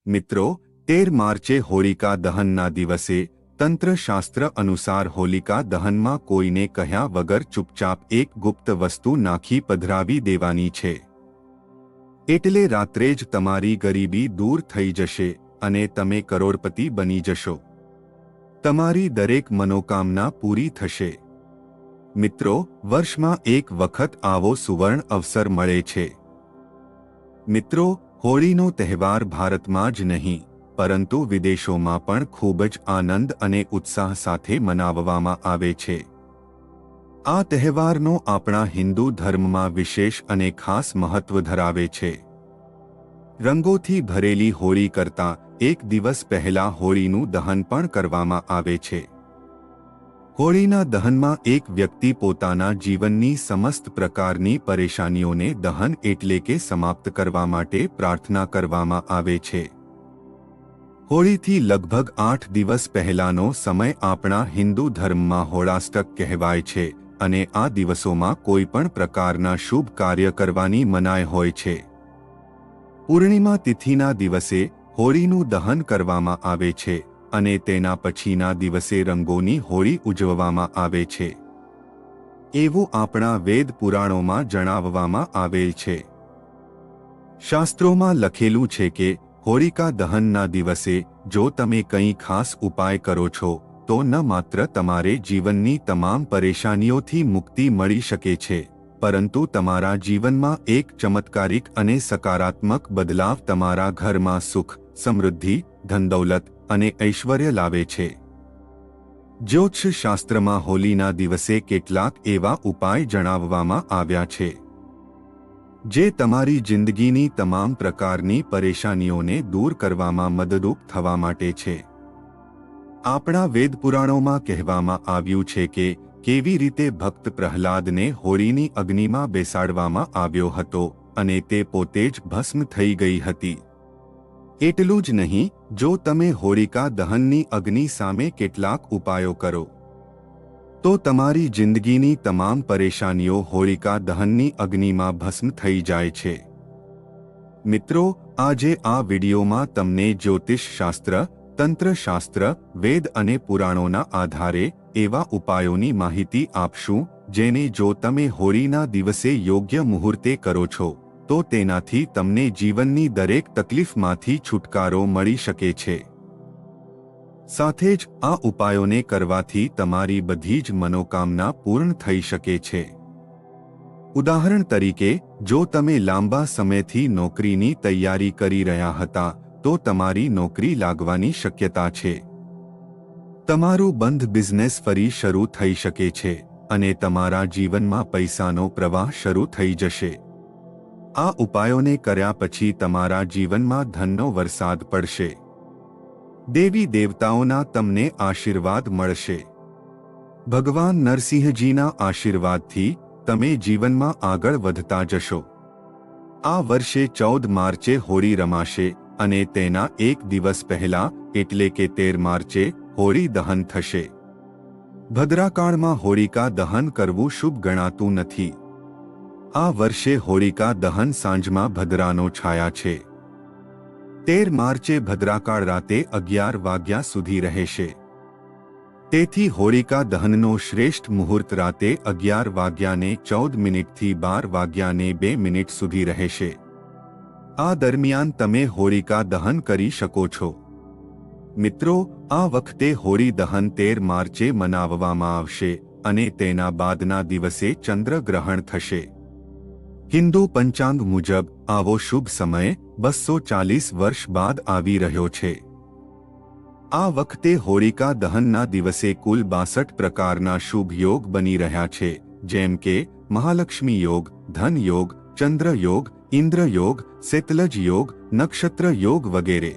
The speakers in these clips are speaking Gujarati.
મિત્રો, 13 માર્ચે હોલિકા દહનના દિવસે તંત્રશાસ્ત્ર અનુસાર હોલિકા દહનમાં કોઈને કહ્યા વગર ચૂપચાપ એક ગુપ્ત વસ્તુ નાખી પધરાવી દેવાની છે. એટલે રાત્રે જ તમારી ગરીબી દૂર થઈ જશે અને તમે કરોડપતિ બની જશો. તમારી દરેક મનોકામના પૂરી થશે. મિત્રો, વર્ષમાં એક વખત આવો સુવર્ણ અવસર મળે છે. મિત્રો, હોળીનો તહેવાર ભારતમાં જ નહીં પરંતુ વિદેશોમાં પણ ખૂબ જ આનંદ અને ઉત્સાહ સાથે મનાવવામાં આવે છે. આ તહેવારનો આપણા હિન્દુ ધર્મમાં વિશેષ અને ખાસ મહત્વ ધરાવે છે. રંગોથી ભરેલી હોળી કરતાં એક દિવસ પહેલા હોળીનું દહન પણ કરવામાં આવે છે. હોળીના દહનમાં એક વ્યક્તિ પોતાના જીવનની સમસ્ત પ્રકારની પરેશાનીઓને દહન એટલે કે સમાપ્ત કરવા માટે પ્રાર્થના કરવામાં આવે છે. હોળીથી લગભગ 8 દિવસ પહેલાનો સમય આપણા હિન્દુ ધર્મમાં હોળાષ્ટક કહેવાય છે અને આ દિવસોમાં કોઈ પણ પ્રકારના શુભ કાર્ય કરવાની મનાઈ હોય છે. પૂર્ણિમા તિથિના દિવસે હોળીનું દહન કરવામાં આવે છે અને તેના પછીના દિવસે રંગોની હોળી ઉજવવામાં આવે છે. એવું આપણા વેદ પુરાણોમાં જણાવવામાં આવેલ છે. શાસ્ત્રોમાં લખેલું છે કે હોળિકા દહનના દિવસે જો તમે કંઈ ખાસ ઉપાય કરો છો તો ન માત્ર તમારે જીવનની તમામ પરેશાનીઓથી મુક્તિ મળી શકે છે પરંતુ તમારા જીવનમાં એક ચમત્કારિક અને સકારાત્મક બદલાવ તમારા ઘરમાં સુખ, સમૃદ્ધિ, ધનદૌલત અને ઐશ્વર્ય લાવે છે. જ્યોતિષ શાસ્ત્રમાં હોલીના દિવસે કેટલાક એવા ઉપાય જણાવવામાં આવ્યા છે જે તમારી જિંદગીની તમામ પ્રકારની પરેશાનીઓને દૂર કરવામાં મદદરૂપ થવા માટે છે. આપણા વેદ પુરાણોમાં કહેવામાં આવ્યું છે કે કેવી રીતે ભક્ત પ્રહલાદને હોળીની અગ્નિમાં બેસાડવામાં આવ્યો હતો અને તે પોતે જ ભસ્મ થઈ ગઈ હતી. એટલું જ નહીં, જો તમે હોળિકા દહનની અગ્નિ સામે કેટલાક ઉપાયો કરો તો તમારી જિંદગીની તમામ પરેશાનીઓ હોળિકા દહનની અગ્નિમાં ભસ્મ થઈ જાય છે. મિત્રો, આજે આ વિડીયોમાં તમને જ્યોતિષ શાસ્ત્ર, તંત્રશાસ્ત્ર, વેદ અને પુરાણોના આધારે એવા ઉપાયોની માહિતી આપશું જેને જો તમે હોળીના દિવસે યોગ્ય મુહૂર્તે કરો છો તો તેનાથી તમને જીવનની દરેક તકલીફમાંથી છુટકારો મળી શકે છે. સાથે જ આ ઉપાયોને કરવાથી તમારી બધી જ મનોકામના પૂર્ણ થઈ શકે છે. ઉદાહરણ તરીકે, જો તમે લાંબા સમયથી નોકરીની તૈયારી કરી રહ્યા હતા તો તમારી નોકરી લાગવાની શક્યતા છે. તમારું બંધ બિઝનેસ ફરી શરૂ થઈ શકે છે અને તમારા જીવનમાં પૈસાનો પ્રવાહ શરૂ થઈ જશે. આ ઉપાયોને કર્યા પછી તમારા જીવનમાં ધનનો વરસાદ પડશે. દેવી દેવતાઓના તમને આશીર્વાદ મળશે. ભગવાન નરસિંહજીના આશીર્વાદથી તમે જીવનમાં આગળ વધતા જશો. આ વર્ષે 14 માર્ચે હોળી રમાશે અને તેના એક દિવસ પહેલા એટલે કે 13 માર્ચે હોળી દહન થશે. ભદ્રાકાળમાં હોળિકા દહન કરવું શુભ ગણાતું નથી. આ વર્ષે હોળિકા દહન સાંજમાં ભદ્રાનો છાયા છે. 13 માર્ચે ભદ્રાકાળ રાતે 11 વાગ્યા સુધી રહેશે. તેથી હોળિકા દહનનો શ્રેષ્ઠ મુહૂર્ત રાતે 11 વાગ્યાને 14 મિનિટથી 12 વાગ્યાને 2 મિનિટ સુધી રહેશે. આ દરમિયાન તમે હોળિકા દહન કરી શકો છો. મિત્રો, આ વખતે હોળી દહન 13 માર્ચે મનાવવામાં આવશે અને તેના બાદના દિવસે ચંદ્રગ્રહણ થશે. હિન્દુ પંચાંગ મુજબ આવો શુભ સમય 240 વર્ષ બાદ આવી રહ્યો છે. આ વખતે હોળિકા દહનના દિવસે કુલ 62 પ્રકારના શુભ યોગ બની રહ્યા છે, જેમ કે મહાલક્ષ્મી યોગ, ધન યોગ, ચંદ્ર યોગ, ઇન્દ્ર યોગ, શેતલજ યોગ, નક્ષત્ર યોગ વગેરે.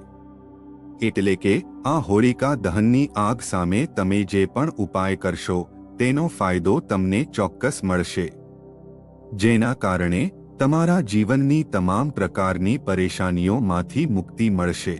એટલે કે આ હોળિકા દહનની આગ સામે તમે જે પણ ઉપાય કરશો તેનો ફાયદો તમને ચોક્કસ મળશે, જેના કારણે તમારા જીવનની તમામ પ્રકારની પરેશાનીઓમાંથી મુક્તિ મળશે.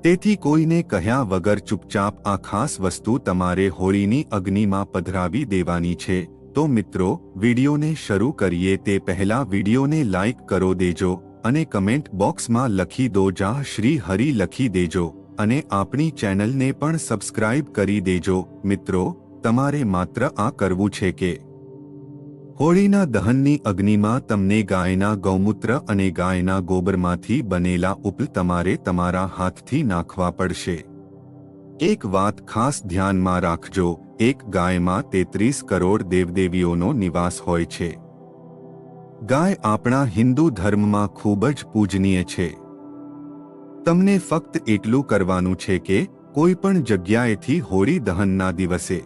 તેથી કોઈને કહ્યા વગર ચૂપચાપ આ ખાસ વસ્તુ તમારે હોળીની અગ્નિમાં પધરાવી દેવાની છે. તો મિત્રો, વિડીયોને શરૂ કરીએ તે પહેલા વિડીયોને લાઇક કરો દેજો અને કમેન્ટ બોક્સમાં લખી દો જય શ્રી હરિ લખી દેજો અને આપણી ચેનલને પણ સબસ્ક્રાઇબ કરી દેજો। મિત્રો, તમારે માત્ર આ કરવું છે કે હોળીના દહનની અગ્નિમાં તમને ગાયના ગૌમૂત્ર અને ગાયના ગોબરમાંથી બનેલા ઉપલ તમારે તમારા હાથથી નાખવા પડશે। એક વાત ખાસ ધ્યાનમાં રાખજો, એક ગાયમાં 33 કરોડ દેવદેવીઓનો નિવાસ હોય છે। ગાય આપણા હિન્દુ ધર્મમાં ખૂબ જ પૂજનીય છે। તમને ફક્ત એટલું કરવાનું છે કે કોઈ પણ જગ્યાએથી હોળી દહનના દિવસે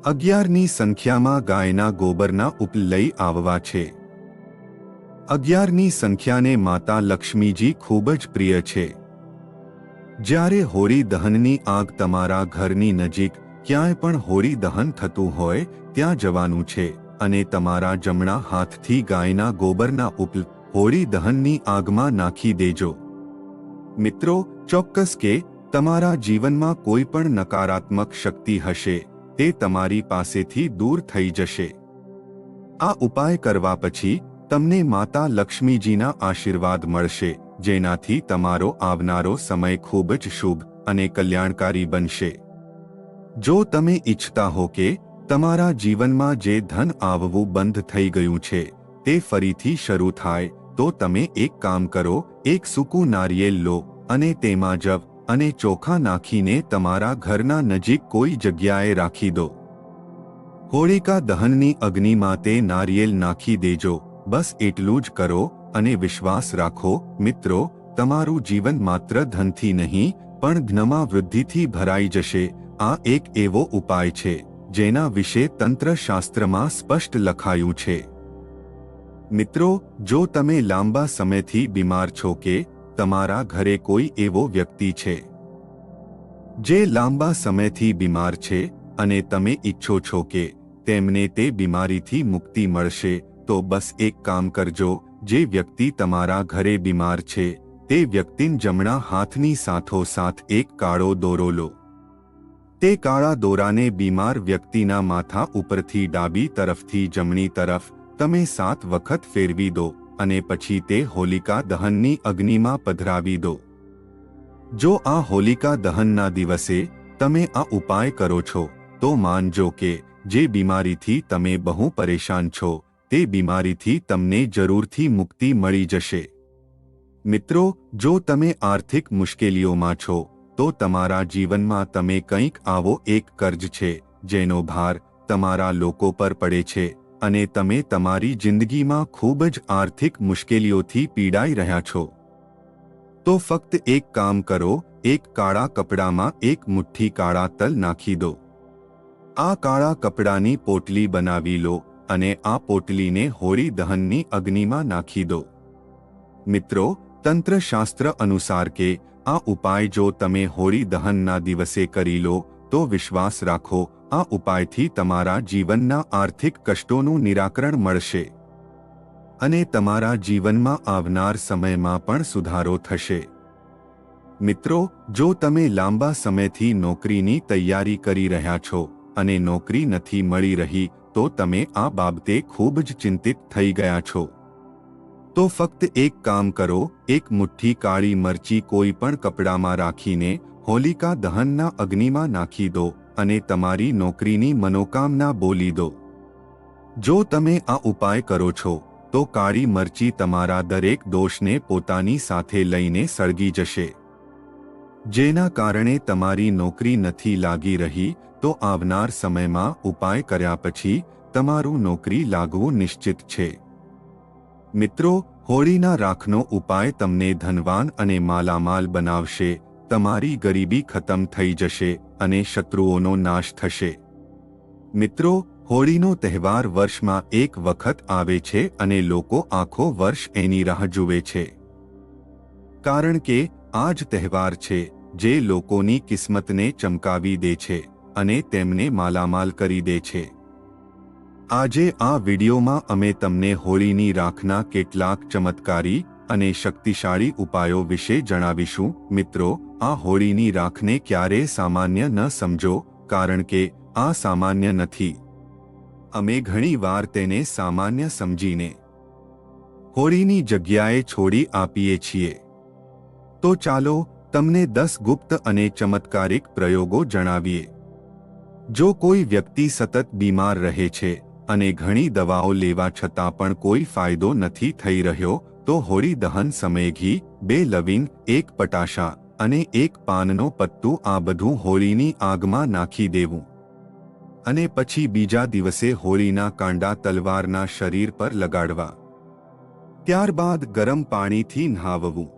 11ની સંખ્યામાં ગાયના ગોબરના ઉપલ લઈ આવવા છે। 11ની સંખ્યાને માતા લક્ષ્મીજી ખૂબ જ પ્રિય છે। જ્યારે હોળી દહનની આગ તમારા ઘરની નજીક ક્યાંય પણ હોળી દહન થતું હોય ત્યાં જવાનું છે અને તમારા જમણા હાથથી ગાયના ગોબરના ઉપલ હોળી દહનની આગમાં નાખી દેજો। મિત્રો, ચોક્કસ કે તમારા જીવનમાં કોઈ પણ નકારાત્મક શક્તિ હશે તે તમારી પાસેથી દૂર થઈ જશે। આ ઉપાય કરવા પછી તમને માતા લક્ષ્મીજીના આશીર્વાદ મળશે, જેનાથી તમારો આવનારો સમય ખૂબ જ શુભ અને કલ્યાણકારી બનશે। જો તમે ઈચ્છતા હો કે તમારા જીવનમાં જે ધન આવવું બંધ થઈ ગયું છે તે ફરીથી શરૂ થાય, તો તમે એક કામ કરો, એક સૂકું નારિયેળ લો અને તેમાં જવ અને ચોખા નાખીને તમારા ઘરના નજીક કોઈ જગ્યાએ રાખી દો। હોળિકા દહનની અગ્નિમાં તે નારિયેળ નાખી દેજો। બસ એટલું જ કરો અને વિશ્વાસ રાખો મિત્રો, તમારું જીવન માત્ર ધનથી નહીં પણ જ્ઞાનમાં વૃદ્ધિથી ભરાઈ જશે। આ એક એવો ઉપાય છે જેના વિશે તંત્રશાસ્ત્રમાં સ્પષ્ટ લખાયું છે। મિત્રો, જો તમે લાંબા સમયથી બીમાર છો કે તમારા ઘરે કોઈ એવો વ્યક્તિ છે જે લાંબા સમયથી બીમાર છે અને તમે ઈચ્છો છો કે તેમને તે બીમારીથી મુક્તિ મળશે, તો બસ એક કામ કરજો, જે વ્યક્તિ તમારા ઘરે બીમાર છે તે વ્યક્તિના જમણા હાથની સાથોસાથ એક કાળો દોરો લો। તે કાળા દોરાને બીમાર વ્યક્તિના માથા ઉપરથી ડાબી તરફથી જમણી તરફ તમે 7 વખત ફેરવી દો અને પછી તે હોલિકા દહનની અગ્નિમાં પધરાવી દો। જો આ હોલિકા દહનના દિવસે તમે આ ઉપાય કરો છો તો માનજો કે જે બીમારીથી તમે બહુ પરેશાન છો તે બીમારીથી તમને જરૂરથી મુક્તિ મળી જશે। મિત્રો, જો તમે આર્થિક મુશ્કેલીઓમાં છો તો તમારા જીવનમાં તમે કંઈક આવો એક કર્જ છે જેનો ભાર તમારા લોકો પર પડે છે અને તમે તમારી જિંદગીમાં ખૂબ જ આર્થિક મુશ્કેલીઓથી પીડાઈ રહ્યા છો, તો ફક્ત એક કામ કરો, એક કાળા કપડામાં એક મુઠ્ઠી કાળા તલ નાખી દો। આ કાળા કપડાની પોટલી બનાવી લો અને આ પોટલીને હોળી દહનની અગ્નિમાં નાખી દો। મિત્રો, તંત્રશાસ્ત્ર અનુસાર કે આ ઉપાય જો તમે હોળી દહનના દિવસે કરી લો તો વિશ્વાસ રાખો, આ ઉપાયથી તમારા જીવનના આર્થિક કષ્ટોનું નિરાકરણ મળશે અને તમારા જીવનમાં આવનાર સમયમાં પણ સુધારો થશે। મિત્રો, જો તમે લાંબા સમયથી નોકરીની તૈયારી કરી રહ્યા છો અને નોકરી નથી મળી રહી તો તમે આ બાબતે ખૂબ જ ચિંતિત થઈ ગયા છો, તો ફક્ત એક કામ કરો, એક મુઠ્ઠી કાળી મરચી કોઈ પણ કપડામાં રાખીને હોલિકા દહનના અગ્નિમાં નાખી દો અને તમારી નોકરીની મનોકામના બોલી દો। જો તમે આ ઉપાય કરો છો તો કાળી મરચી તમારા દરેક દોષને પોતાની સાથે લઈને સળગી જશે, જેના કારણે તમારી નોકરી નથી લાગી રહી તો આવનાર સમયમાં ઉપાય કર્યા પછી તમારું નોકરી લાગવું નિશ્ચિત છે। મિત્રો, હોળીના રાખનો ઉપાય તમને ધનવાન અને માલામાલ બનાવશે, તમારી ગરીબી ખતમ થઈ જશે અને શત્રુઓનો નાશ થશે। મિત્રો, હોળીનો તહેવાર વર્ષમાં એક વખત આવે છે અને લોકો આખો વર્ષ એની રાહ જુએ છે, કારણ કે આ જ તહેવાર છે જે લોકોની કિસ્મતને ચમકાવી દે છે અને તેમને માલામાલ કરી દે છે। આજે આ વિડીયોમાં અમે તમને હોળીની રાખના કેટલાક ચમત્કારી અને શક્તિશાળી ઉપાયો વિશે જણાવીશું। મિત્રો, આ હોળીની રાખને ક્યારેય સામાન્ય ન સમજો, કારણ કે આ સામાન્ય નથી। અમે ઘણી વાર તેને સામાન્ય સમજીને હોળીની જગ્યાએ છોડી આપીએ છીએ। તો ચાલો તમને 10 ગુપ્ત અને ચમત્કારિક પ્રયોગો જણાવીએ। જો કોઈ વ્યક્તિ સતત બીમાર રહે છે અને ઘણી દવાઓ લેવા છતાં પણ કોઈ ફાયદો નથી થઈ રહ્યો, તો હોળી દહન સમયે ઘી, 2 લવિંગ, 1 પટાશા અને 1 પાનનો પત્તું આ બધું હોળીની આગમાં નાખી દેવું અને પછી બીજા દિવસે હોળીના કાંડા તલવારના શરીર પર લગાડવા। ત્યારબાદ ગરમ પાણીથી નહાવવું।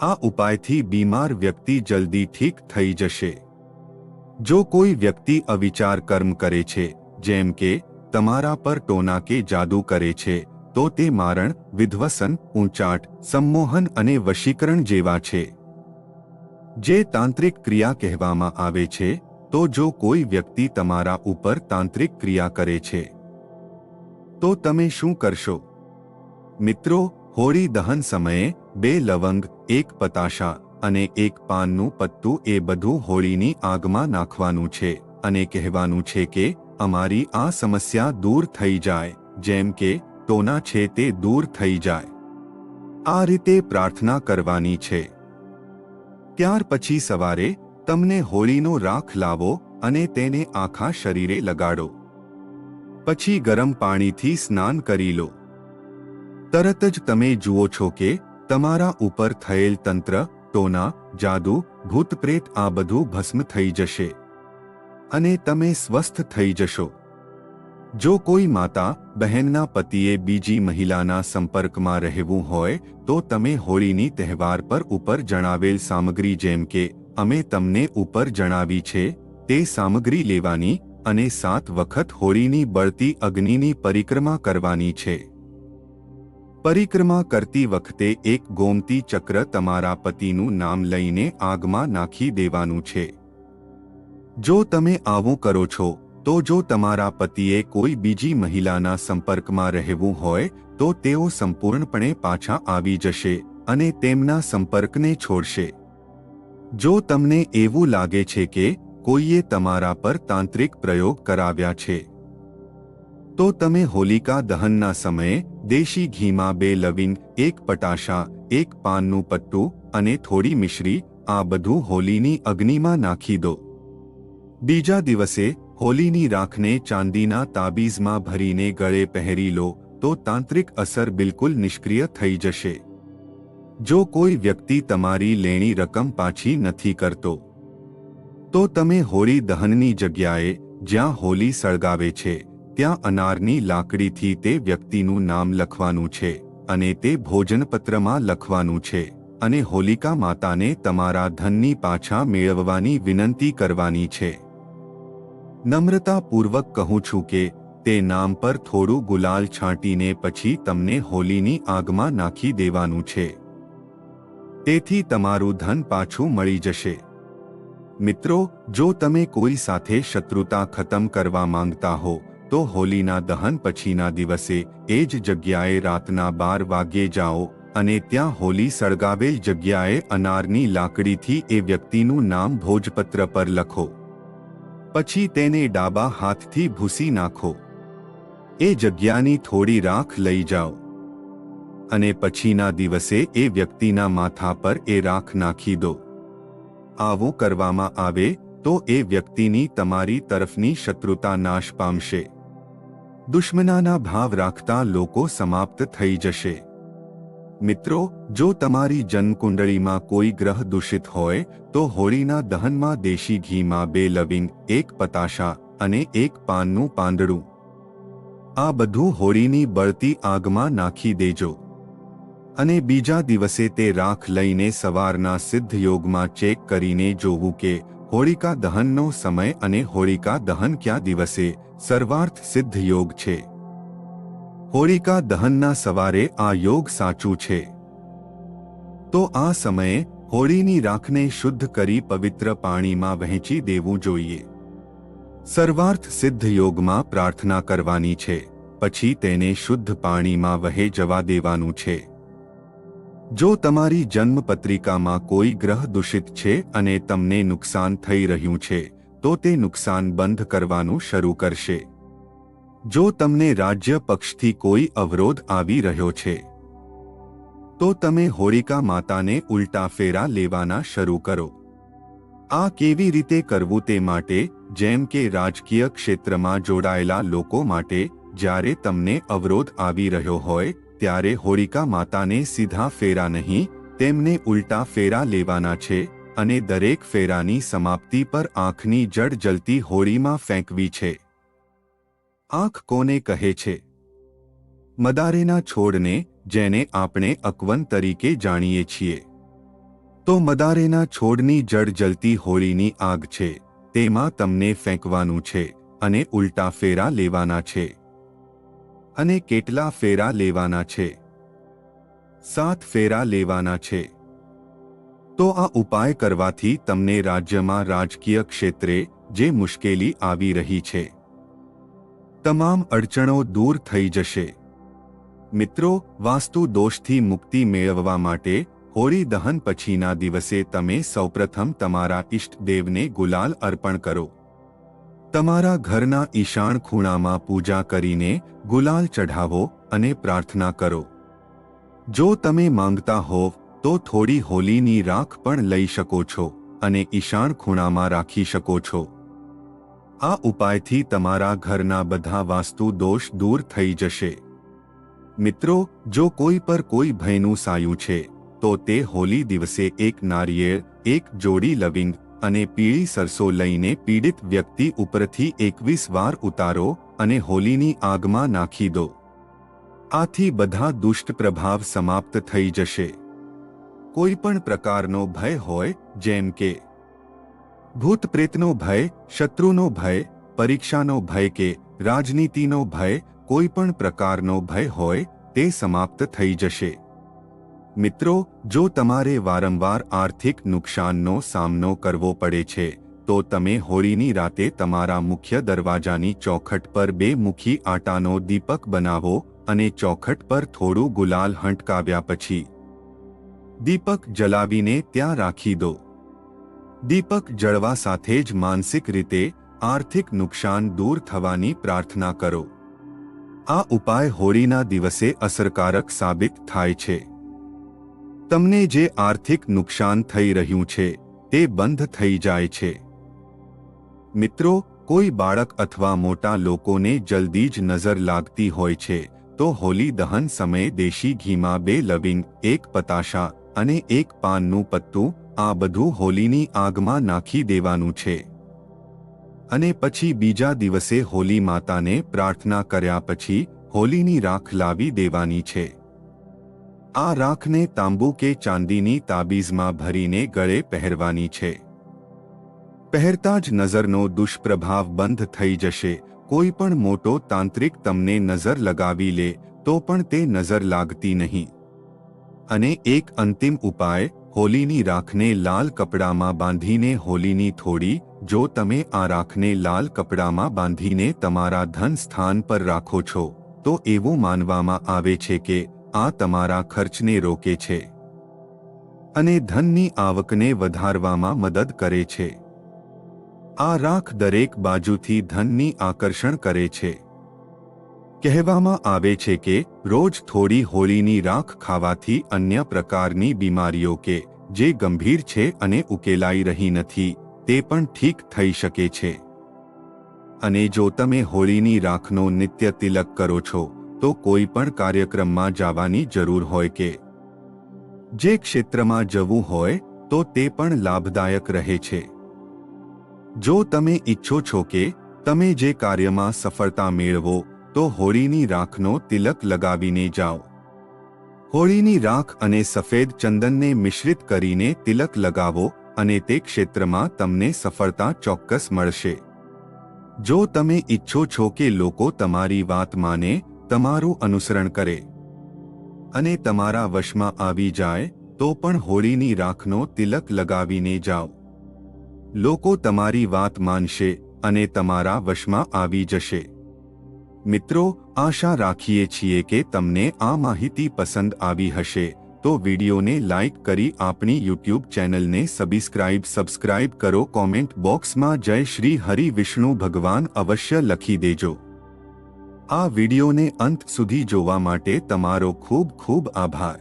આ ઉપાયથી બીમાર વ્યક્તિ જલ્દી ઠીક થઈ જશે। જો કોઈ વ્યક્તિ અવિચાર કર્મ કરે છે, જેમ કે તમારા પર ટોના કે જાદુ કરે છે, તો તે મારણ, વિધ્વસન, ઊંચાટ, સંમોહન અને વશીકરણ જેવા છે, જે તાંત્રિક ક્રિયા કહેવામાં આવે છે। તો જો કોઈ વ્યક્તિ તમારા ઉપર તાંત્રિક ક્રિયા કરે છે, તો તમે શું કરશો? મિત્રો, હોળી દહન સમયે 2 લવંગ, 1 પતાશા અને 1 પાનનું પત્તું એ બધું હોળીની આગમાં નાખવાનું છે અને કહેવાનું છે કે અમારી આ સમસ્યા દૂર થઈ જાય, જેમ કે ટોના છે તે દૂર થઈ જાય। આ રીતે પ્રાર્થના કરવાની છે। ત્યાર પછી સવારે તમને હોળીનો રાખ લાવો અને તેને આખા શરીરે લગાડો। પછી ગરમ પાણીથી સ્નાન કરી લો। તરત જ તમે જુઓ છો કે તમારા ઉપર થયેલ તંત્ર, ટોના, જાદુ, ભૂત પ્રેત આ બધું ભસ્મ થઈ જશે અને તમે સ્વસ્થ થઈ જશો। જો કોઈ માતા, બહેનના પતિએ બીજી મહિલાના સંપર્કમાં રહેવું હોય, તો તમે હોળીની તહેવાર પર ઉપર જણાવેલ સામગ્રી જેમ કે અમે તમને ઉપર જણાવી છે તે સામગ્રી લેવાની અને 7 વખત હોળીની બળતી અગ્નિની પરિક્રમા કરવાની છે। પરિક્રમા કરતી વખતે એક ગોમતી ચક્ર તમારા પતિનું નામ લઈને આગમાં નાખી દેવાનું છે। જો તમે આવું કરો છો, તો જો તમારા પતિએ કોઈ બીજી મહિલાના સંપર્કમાં રહેવું હોય, તો તેઓ સંપૂર્ણપણે પાછા આવી જશે અને તેમના સંપર્કને છોડશે। જો તમને એવું લાગે છે કે કોઈએ તમારા પર તાંત્રિક પ્રયોગ કરાવ્યા છે, તો તમે હોલિકા દહનના સમયે દેશી ઘીમાં 2 લવિંગ, 1 પટાશા, 1 પાનનું પત્તું અને થોડી મિશ્રી આ બધું હોલીની અગ્નિમાં નાખી દો। બીજા દિવસે હોલીની રાખને ચાંદીના તાબીઝમાં ભરીને ગળે પહેરી લો, તો તાંત્રિક અસર બિલકુલ નિષ્ક્રિય થઈ જશે। જો કોઈ વ્યક્તિ તમારી લેણી રકમ પાછી નથી કરતો, તો તમે હોળી દહનની જગ્યાએ જ્યાં હોલી સળગાવે છે ત્યાં અનારની લાકડીથી તે વ્યક્તિનું નામ લખવાનું છે અને તે ભોજનપત્રમાં લખવાનું છે અને હોલિકા માતાને તમારા ધનની પાછા મેળવવાની વિનંતી કરવાની છે। નમ્રતાપૂર્વક કહું છું કે તે નામ પર થોડું ગુલાલ છાંટીને પછી તમને હોલીની આગમાં નાખી દેવાનું છે। તેથી તમારું ધન પાછું મળી જશે। મિત્રો, જો તમે કોઈ સાથે શત્રુતા ખતમ કરવા માંગતા હો, તો હોલીના દહન પછીના દિવસે એ જ જગ્યાએ રાતના 12 વાગ્યે જાઓ અને ત્યાં હોલી સળગાવેલ જગ્યાએ અનારની લાકડીથી એ વ્યક્તિનું નામ ભોજપત્ર પર લખો। પછી તેને ડાબા હાથથી ભૂંસી નાખો। એ જગ્યાની થોડી રાખ લઈ જાઓ અને પછીના દિવસે એ વ્યક્તિના માથા પર એ રાખ નાખી દો। આવું કરવામાં આવે તો એ વ્યક્તિની તમારી તરફની શત્રુતા નાશ પામશે। દુશ્મનાના ભાવ રાખતા લોકો સમાપ્ત થઈ જશે। મિત્રો, જો તમારી જન્મકુંડળીમાં કોઈ ગ્રહ દૂષિત હોય, તો હોળીના દહનમાં દેશી ઘીમાં 2 લવિંગ, 1 પતાશા અને 1 પાનનું પાંદડું આ બધું હોળીની બળતી આગમાં નાખી દેજો અને બીજા દિવસે તે રાખ લઈને સવારના સિદ્ધ યોગમાં ચેક કરીને જોવું કે હોળિકા દહનનો સમય અને હોળિકા દહન કયા દિવસે સર્વાર્થ સિદ્ધ યોગ છે। હોળિકા દહનના સવારે આ યોગ સાચું છે, તો આ સમયે હોળીની રાખને શુદ્ધ કરી પવિત્ર પાણીમાં વહેંચી દેવું જોઈએ। સર્વાર્થ સિદ્ધ યોગમાં પ્રાર્થના કરવાની છે, પછી તેને શુદ્ધ પાણીમાં વહે જવા દેવાનું છે। જો તમારી જન્મપત્રિકામાં કોઈ ગ્રહ દૂષિત છે અને તમને નુકસાન થઈ રહ્યું છે, તો તે નુકસાન બંધ કરવાનું શરૂ કરશે। જો તમને રાજ્ય પક્ષથી કોઈ અવરોધ આવી રહ્યો છે, તો તમે હોળિકા માતાને ઉલટા ફેરા લેવાના શરૂ કરો. આ કેવી રીતે કરવું તે માટે, જેમ કે રાજકીય ક્ષેત્રમાં જોડાયેલા લોકો માટે જ્યારે તમને અવરોધ આવી રહ્યો હોય ત્યારે હોળિકા માતાને સીધા ફેરા નહીં, તેમને ઉલટા ફેરા લેવાના છે અને દરેક ફેરાની સમાપ્તિ પર આંખની જળ જલતી હોળીમાં ફેંકવી છે. આંખ કોને કહે છે? મદારેના છોડને, જેને આપણે અકવન તરીકે જાણીએ છીએ. તો મદારેના છોડની જળ જલતી હોળીની આગ છે, તેમાં તમને ફેંકવાનું છે અને ઉલટા ફેરા લેવાના છે. અને કેટલા ફેરા લેવાના છે? 7 ફેરા લેવાના છે. તો આ ઉપાય કરવાથી તમને રાજ્યમાં રાજકીય ક્ષેત્રે જે મુશ્કેલી આવી રહી છે, તમામ અડચણો દૂર થઈ જશે. મિત્રો, વાસ્તુ દોષથી મુક્તિ મેળવવા માટે હોળી દહન પછીના દિવસે તમે સૌપ્રથમ તમારા ઇષ્ટદેવને ગુલાલ અર્પણ કરો. તમારા ઘરના ઈશાન ખૂણામાં પૂજા કરીને ગુલાલ ચઢાવો અને પ્રાર્થના કરો. જો તમે માંગતા હોવ તો થોડી હોલીની રાખ પણ લઈ શકો છો અને ઈશાન ખૂણામાં રાખી શકો છો. આ ઉપાયથી તમારા ઘરના બધા વાસ્તુ દોષ દૂર થઈ જશે. મિત્રો, જો કોઈ પર કોઈ ભયનું સાયું છે તો તે હોલી દિવસે એક નારિયેળ, એક જોડી લવિંગ અને પીળી સરસો લઈને પીડિત વ્યક્તિ ઉપરથી 21 વાર ઉતારો અને હોલીની આગમાં નાખી દો. આથી બધા દુષ્ટ પ્રભાવ સમાપ્ત થઈ જશે. કોઈ પણ પ્રકારનો ભય હોય, જેમ કે ભૂત પ્રેતનો ભય, શત્રુનો ભય, પરીક્ષાનો ભય કે રાજનીતિનો ભય, કોઈ પણ પ્રકારનો ભય હોય તે સમાપ્ત થઈ જશે. મિત્રો, જો તમારે વારંવાર આર્થિક નુકસાનનો સામનો કરવો પડે છે તો તમે હોળીની રાતે તમારા મુખ્ય દરવાજાની ચોખટ પર 2 મુખી આટાનો દીપક બનાવો અને ચોખટ પર થોડું ગુલાલ હંટકાવ્યા પછી દીપક જલાવીને ત્યાં રાખી દો. દીપક જળવા સાથે જ માનસિક રીતે આર્થિક નુકસાન દૂર થવાની પ્રાર્થના કરો. આ ઉપાય હોળીના દિવસે અસરકારક સાબિત થાય છે. તમને જે આર્થિક નુકસાન થઈ રહ્યું છે તે બંધ થઈ જાય છે. મિત્રો, કોઈ બાળક અથવા મોટા લોકોને જલ્દી જ નજર લાગતી હોય છે તો હોલી દહન સમયે દેશી ઘીમાં 2 લવિંગ, 1 પતાશા અને 1 પાનનું પત્તું, આ બધું હોલીની આગમાં નાખી દેવાનું છે. અને પછી બીજા દિવસે હોલી માતાને પ્રાર્થના કર્યા પછી હોલીની રાખ લાવી દેવાની છે. આ રાખને તાંબુ કે ચાંદીની તાબીઝમાં ભરીને ગળે પહેરવાની છે. પહેરતા જ નજરનો દુષ્પ્રભાવ બંધ થઈ જશે. કોઈ પણ મોટો તાંત્રિક તમને નજર લગાવી લે તો પણ તે નજર લાગતી નહીં. અને એક અંતિમ ઉપાય, હોલીની રાખને લાલ કપડામાં બાંધીને હોલીની થોડી, જો તમે આ રાખને લાલ કપડામાં બાંધીને તમારા ધન સ્થાન પર રાખો છો તો એવું માનવામાં આવે છે કે આ તમારા ખર્ચને રોકે છે અને ધનની આવકને વધારવામાં મદદ કરે છે. આ રાખ દરેક બાજુથી ધનની આકર્ષણ કરે છે. કહેવામાં આવે છે કે રોજ થોડી હોળીની રાખ ખાવાથી અન્ય પ્રકારની બીમારીઓ કે જે ગંભીર છે અને ઉકેલાઈ રહી નથી તે પણ ઠીક થઈ શકે છે. અને જો તમે હોળીની રાખનો નિત્ય તિલક કરો છો તો કોઈ પણ કાર્યક્રમમાં જવાની જરૂર હોય કે જે ક્ષેત્રમાં જવું હોય તો તે પણ લાભદાયક રહે છે. જો તમે ઈચ્છો છો કે તમે જે કાર્યમાં સફળતા મેળવો તો હોળીની રાખનો તિલક લગાવીને જાઓ. હોળીની રાખ અને સફેદ ચંદનને મિશ્રિત કરીને તિલક લગાવો અને તે ક્ષેત્રમાં તમને સફળતા ચોક્કસ મળશે. જો તમે ઈચ્છો છો કે લોકો તમારી વાત માને, તમારું અનુસરણ કરે અને તમારા વશમાં આવી જાય તો પણ હોળીની રાખનો તિલક લગાવીને જાઓ. લોકો તમારી વાત માનશે અને તમારા વશમાં આવી જશે. મિત્રો, આશા રાખીએ છીએ કે તમને આ માહિતી પસંદ આવી હશે તો વિડીયોને લાઇક કરી આપણી યુટ્યુબ ચેનલને સબસ્ક્રાઇબ કરો. કોમેન્ટ બોક્સમાં જય શ્રી હરિ વિષ્ણુ ભગવાન અવશ્ય લખી દેજો. આ વિડીયોને અંત સુધી જોવા માટે તમારો ખૂબ ખૂબ આભાર.